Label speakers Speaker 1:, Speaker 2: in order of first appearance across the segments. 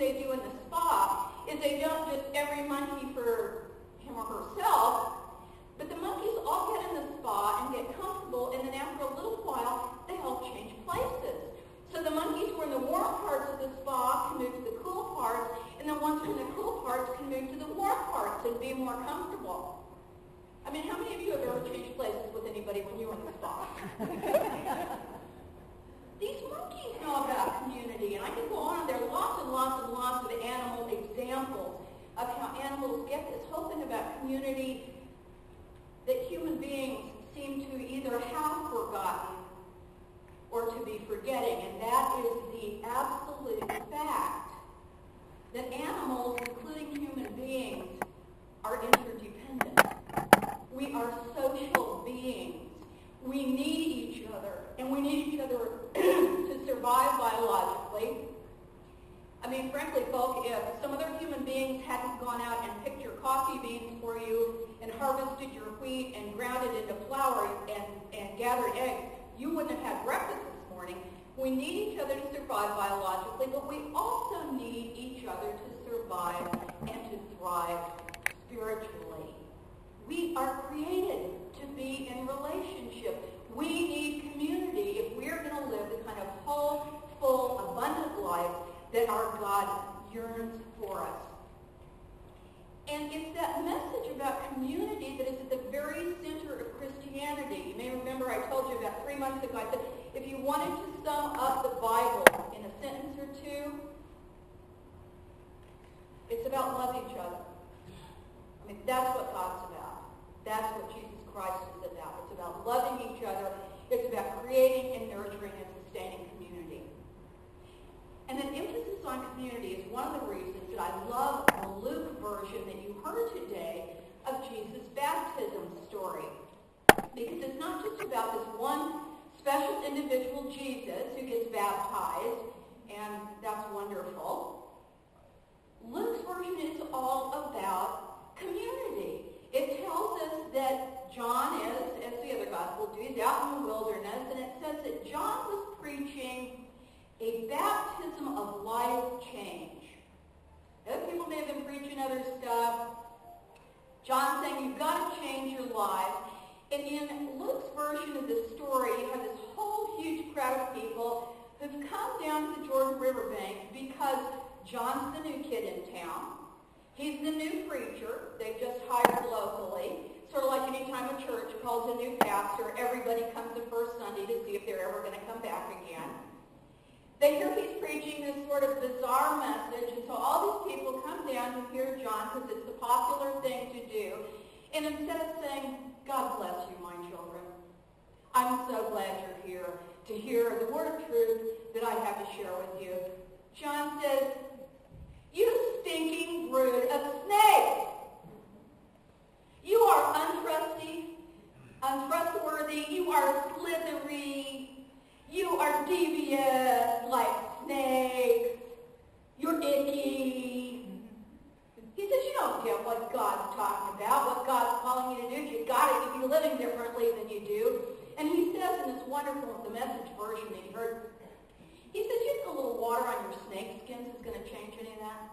Speaker 1: they do in the spa is they don't just every monkey for him or herself, but the monkeys all get in the spa and get comfortable, and then after a little while, they all change places. So the monkeys who are in the warm parts of the spa can move to the cool parts, and the ones who are in the cool parts can move to the warm parts and be more comfortable. I mean, how many of you have ever changed places with anybody when you were in the spa? These monkeys know about community, and I can go on. There are lots and lots and lots of animal examples of how animals get this whole thing about community that human beings seem to either have forgotten or to be forgetting, and that is the absolute fact that animals, including human beings, are interdependent. We are social beings. We need each other, and we need each other to survive biologically. I mean, frankly, folk, if some other human beings hadn't gone out and picked your coffee beans for you and harvested your wheat and ground it into flour and gathered eggs, you wouldn't have had breakfast this morning. We need each other to survive biologically, but we also need each other to survive and to thrive spiritually. We are created to be in relationship. We need community if we're going to live the kind of whole, full, abundant life that our God yearns for us. And it's that message about community that is at the very center of Christianity. You may remember I told you about 3 months ago, I said, if you wanted to sum up the Bible in a sentence or two, it's about love each other. I mean, that's what God's about. That's what Jesus Christ is about. It's about loving each other. It's about creating and nurturing and sustaining community. And an emphasis on community is one of the reasons that I love the Luke version that you heard today of Jesus' baptism story. Because it's not just about this one special individual, Jesus, who gets baptized, and that's wonderful. Luke's version is all about community. It tells us that John is, as the other gospel do, he's out in the wilderness, and it says that John was preaching a baptism of life change. Other people may have been preaching other stuff. John's saying you've got to change your lives. And in Luke's version of the story, you have this whole huge crowd of people who've come down to the Jordan River bank because John's the new kid in town. He's the new preacher. They've just hired locally. Sort of like any time a church calls a new pastor, everybody comes the first Sunday to see if they're ever going to come back again. They hear he's preaching this sort of bizarre message, and so all these people come down to hear John because it's the popular thing to do. And instead of saying, God bless you, my children, I'm so glad you're here to hear the word of truth that I have to share with you, John says, you stinking brood of snakes. You are untrustworthy, you are slithery, you are devious like snakes, you're icky. He says, you don't get what God's talking about, what God's calling you to do. You got it if you're living differently than you do. And he says in this wonderful, the Message version that you heard, he says, you think a little water on your snake skins is going to change any of that?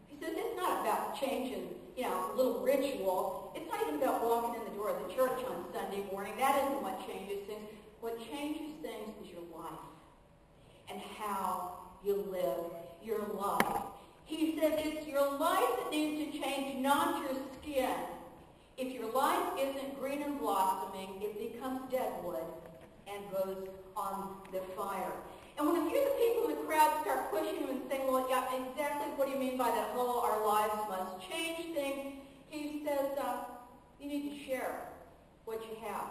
Speaker 1: He says, it's not about changing, a little ritual. It's not even about walking in the door of the church on Sunday morning. That isn't what changes things. What changes things is your life and how you live your life. He said it's your life that needs to change, not your skin. If your life isn't green and blossoming, it becomes dead wood and goes on the fire. And when a few of the people in the crowd start pushing him and saying, well, yeah, exactly what do you mean by that whole our lives must change thing, he says, you need to share what you have.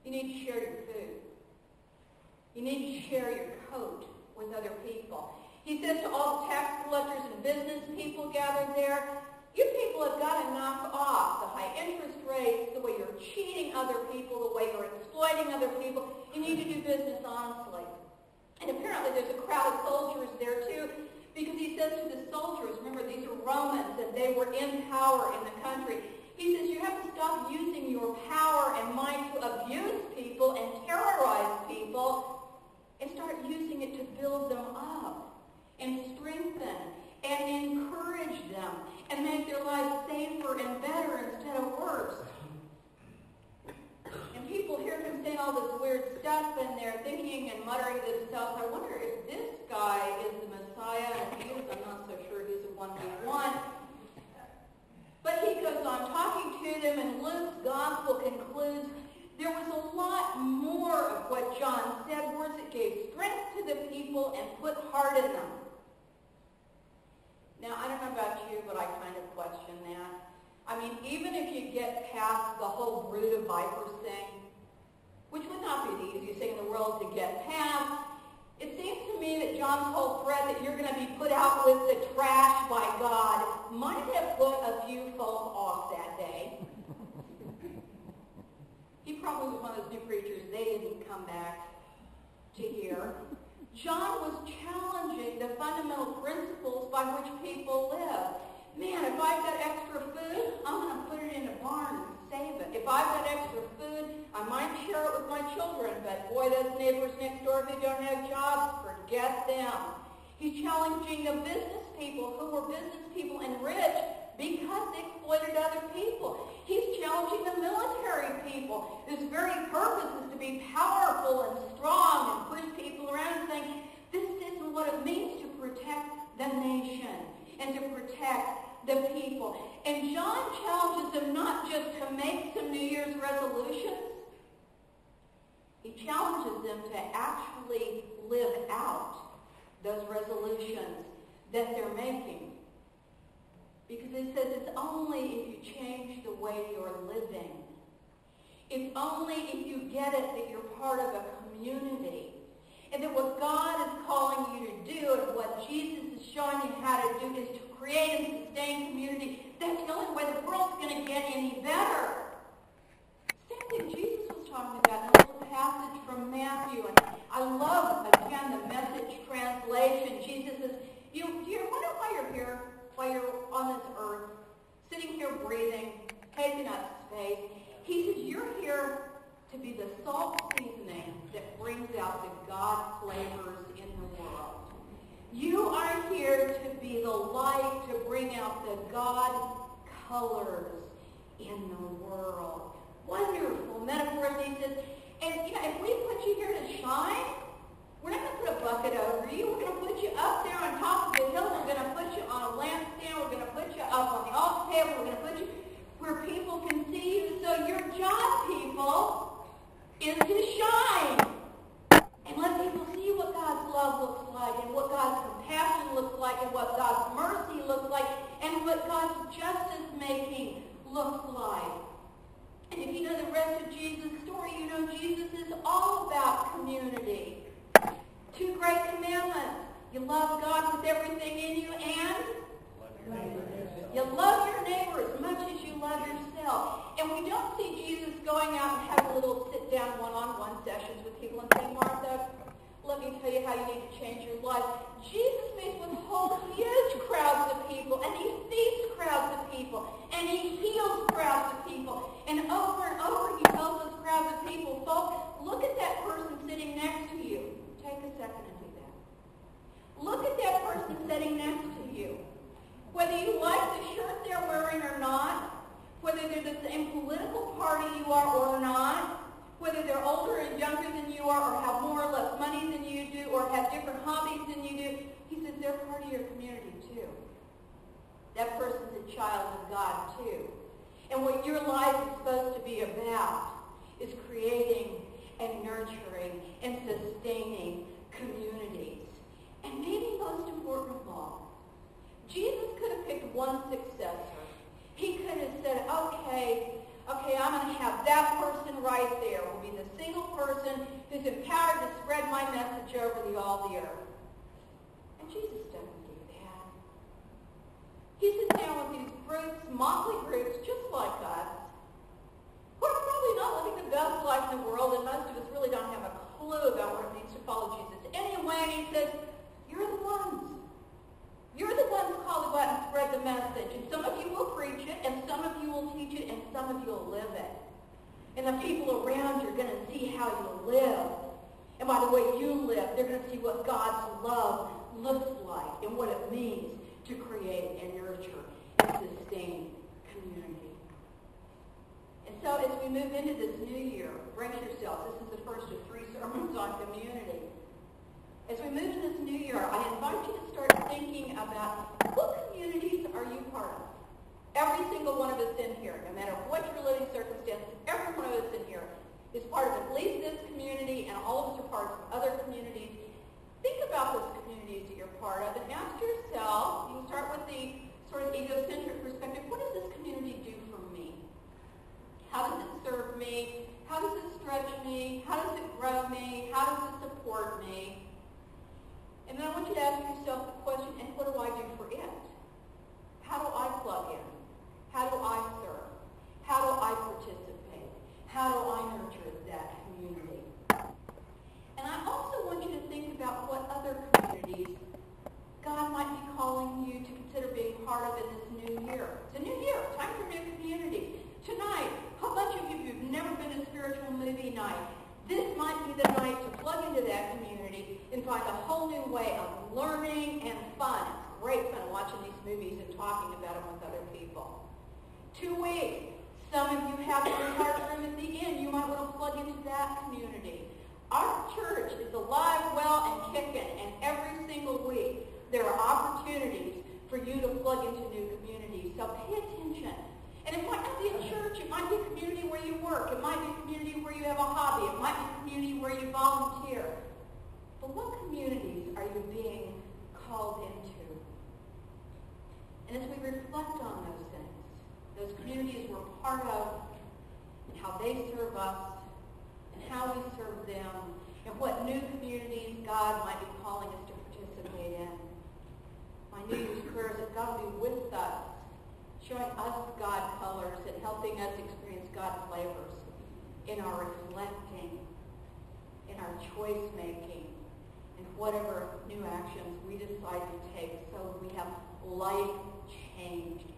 Speaker 1: You need to share your food. You need to share your coat with other people. He says to all the tax collectors and business people gathered there, you people have got to knock off the high interest rates, the way you're cheating other people, the way you're exploiting other people. You need to do business honestly. And apparently there's a crowd of soldiers there too, because he says to the soldiers, remember these are Romans and they were in power in the country. He says you have to stop using your power and might to abuse people and terrorize people and start using it to build them up and strengthen and encourage them and make their lives safer and better instead of worse. And people hear him saying all this weird stuff, and they're thinking and muttering to themselves, I wonder if this guy is the Messiah, and he is. I'm not so sure he's the one we want. But he goes on talking to them, and Luke's gospel concludes, there was a lot more of what John said, words that gave strength to the people and put heart in them. Now, I don't know about you, but I kind of question that. I mean, even if you get past the whole brood of vipers thing, which would not be the easiest thing in the world to get past, it seems to me that John's whole threat that you're going to be put out with the trash by God might have put a few folk off that day. He probably was one of those new preachers they didn't come back to hear. John was challenging the fundamental principles by which people live. Man, if I've got extra food, I'm going to put it in a barn and save it. If I've got extra food, I might share it with my children, but boy, those neighbors next door who don't have jobs, forget them. He's challenging the business people who were business people and rich because they exploited other people. He's challenging the military people whose very purpose is to be powerful and strong and push people around and saying, this isn't what it means to protect the nation and to protect the people. And John challenges them not just to make some New Year's resolutions. He challenges them to actually live out those resolutions that they're making. Because he says it's only if you change the way you're living. It's only if you get it that you're part of a community. And that what God is calling you to do and what Jesus is showing you how to do is to create and sustain community. That's the only way the world's going to get any better. Same thing Jesus was talking about in a little passage from Matthew. And I love, again, the Message translation. Jesus says, do you wonder why you're here, why you're on this earth, sitting here breathing, taking up space? He says, you're here to be the salt seasoning that brings out the God flavors in the world. You are here to be the light to bring out the God colors in the world. Wonderful metaphors. He says, and if we put you here to shine, we're not going to put a bucket over you. We're going to put you up there on top of the hill. We're going to put you on a lampstand. We're going to put you up on the altar table. We're going to put you where people can see you. So your job, people, is to shine and let people see what God's love looks like and what God's compassion looks like and what God's mercy looks like and what God's justice making looks like. And if you know the rest of Jesus' story, you know Jesus is all about community. 2 great commandments. You love God with everything in you and you love your neighbor as much as you love yourself. And we don't see Jesus going out and having little sit-down one-on-one sessions with people and say, Martha, let me tell you how you need to change your life. Jesus meets with whole huge crowds of people, and he feeds crowds of people, and he heals crowds of people. And over he tells those crowds of people, folks, look at that person sitting next to you. Take a second and do that. Look at that person sitting next to you. Whether you like the shirt they're wearing or not, whether they're the same political party you are or not, whether they're older and younger than you are or have more or less money than you do or have different hobbies than you do, he says they're part of your community too. That person's a child of God too. And what your life is supposed to be about is creating and nurturing and sustaining communities. And maybe most important of all, Jesus could have picked one successor. He could have said, okay, I'm going to have that person right there. Will be the single person who's empowered to spread my message over all the earth. And Jesus doesn't do that. He sits down with these groups, motley groups, just like us, who are probably not living the best life in the world, and most of us really don't have a clue about what it means to follow Jesus anyway. And he says, you're the ones. You're the ones called to go out and spread the message. And some of you will preach it, and some of you will teach it, and some of you will live it. And the people around you are going to see how you live. And And by the way you live, they're going to see what God's love looks like and what it means to create and nurture and sustain community. And so as we move into this new year, brace yourselves. This is the first of 3 sermons on community. As we move to this new year, I invite you to start thinking about what communities are you part of? Every single one of us in here, no matter what your living circumstances, every one of us in here is part of at least this community, and all of us are part of other communities. Think about those communities that you're part of and ask yourself, you can start with the sort of egocentric perspective, what does this community do for me? How does it serve me? How does it stretch me? How does it grow me? How does it support me? And then I want you to ask yourself the question, and what do I do for it? How do I plug in? How do I serve? How do I participate? How do I nurture that community? And I also want you to think about what other communities God might be calling you to consider being part of in this new year. It's a new year, time for new community. Tonight, how much of you who've never been to spiritual movie night, this might be the night to plug into that community and find a whole new way of learning and fun. It's great fun watching these movies and talking about them with other people. 2 weeks. Some of you have your heart room at the end. You might want to plug into that community. Our church is alive, well, and kicking, and every single week there are opportunities for you to plug into new communities. So pay attention. And it might not be a church. It might be a community where you work. It might be a community where you have a hobby. It might be a community where you volunteer. But what communities are you being called into? And as we reflect on those things, those communities we're part of, and how they serve us, and how we serve them, and what new communities God might be calling us to participate in. My New Year's prayer is that God will be with us, showing us God colors and helping us experience God flavors in our reflecting, in our choice making, and whatever new actions we decide to take so we have life changed